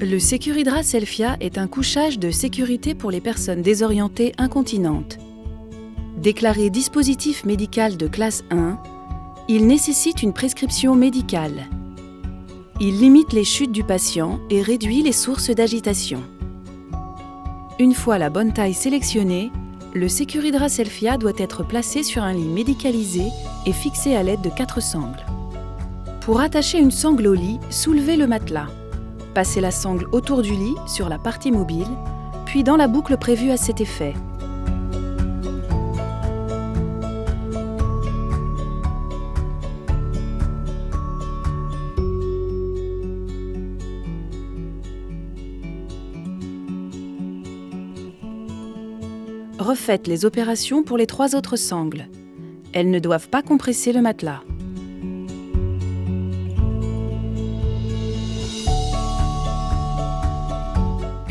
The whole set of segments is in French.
Le Securhydra Selfia est un couchage de sécurité pour les personnes désorientées incontinentes. Déclaré dispositif médical de classe 1, il nécessite une prescription médicale. Il limite les chutes du patient et réduit les sources d'agitation. Une fois la bonne taille sélectionnée, le Securhydra Selfia doit être placé sur un lit médicalisé et fixé à l'aide de 4 sangles. Pour attacher une sangle au lit, soulevez le matelas. Passez la sangle autour du lit, sur la partie mobile, puis dans la boucle prévue à cet effet. Refaites les opérations pour les 3 autres sangles. Elles ne doivent pas compresser le matelas.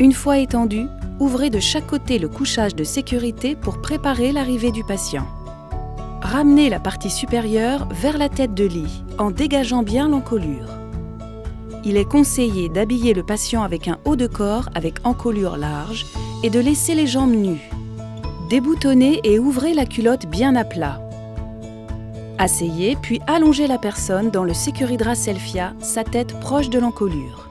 Une fois étendu, ouvrez de chaque côté le couchage de sécurité pour préparer l'arrivée du patient. Ramenez la partie supérieure vers la tête de lit en dégageant bien l'encolure. Il est conseillé d'habiller le patient avec un haut de corps avec encolure large et de laisser les jambes nues. Déboutonnez et ouvrez la culotte bien à plat. Asseyez puis allongez la personne dans le Securhydra Selfia, sa tête proche de l'encolure.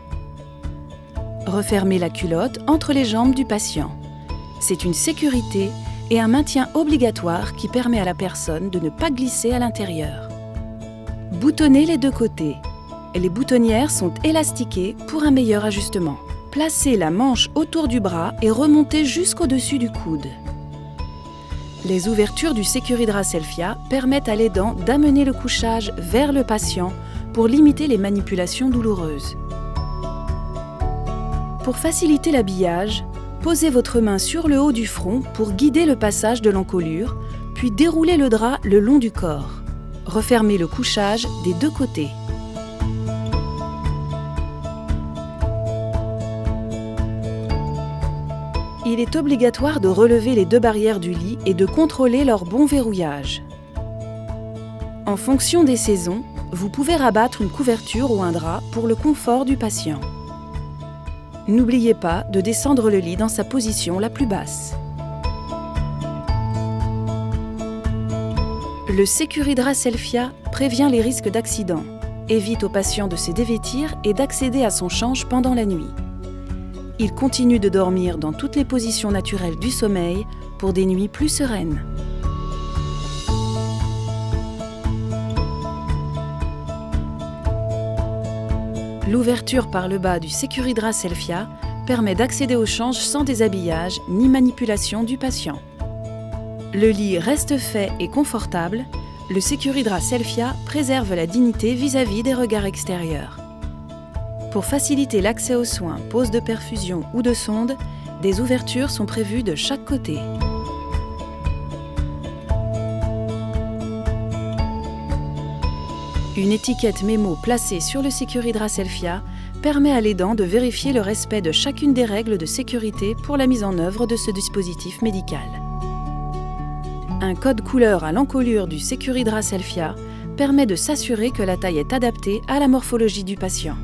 Refermez la culotte entre les jambes du patient. C'est une sécurité et un maintien obligatoire qui permet à la personne de ne pas glisser à l'intérieur. Boutonnez les 2 côtés. Les boutonnières sont élastiquées pour un meilleur ajustement. Placez la manche autour du bras et remontez jusqu'au-dessus du coude. Les ouvertures du Securhydra Selfia permettent à l'aidant d'amener le couchage vers le patient pour limiter les manipulations douloureuses. Pour faciliter l'habillage, posez votre main sur le haut du front pour guider le passage de l'encolure, puis déroulez le drap le long du corps. Refermez le couchage des 2 côtés. Il est obligatoire de relever les 2 barrières du lit et de contrôler leur bon verrouillage. En fonction des saisons, vous pouvez rabattre une couverture ou un drap pour le confort du patient. N'oubliez pas de descendre le lit dans sa position la plus basse. Le Securhydra Selfia prévient les risques d'accident, évite aux patients de se dévêtir et d'accéder à son change pendant la nuit. Il continue de dormir dans toutes les positions naturelles du sommeil pour des nuits plus sereines. L'ouverture par le bas du Securhydra Selfia permet d'accéder au change sans déshabillage ni manipulation du patient. Le lit reste fait et confortable, le Securhydra Selfia préserve la dignité vis-à-vis des regards extérieurs. Pour faciliter l'accès aux soins, pose de perfusion ou de sonde, des ouvertures sont prévues de chaque côté. Une étiquette mémo placée sur le Securhydra Selfia permet à l'aidant de vérifier le respect de chacune des règles de sécurité pour la mise en œuvre de ce dispositif médical. Un code couleur à l'encolure du Securhydra Selfia permet de s'assurer que la taille est adaptée à la morphologie du patient.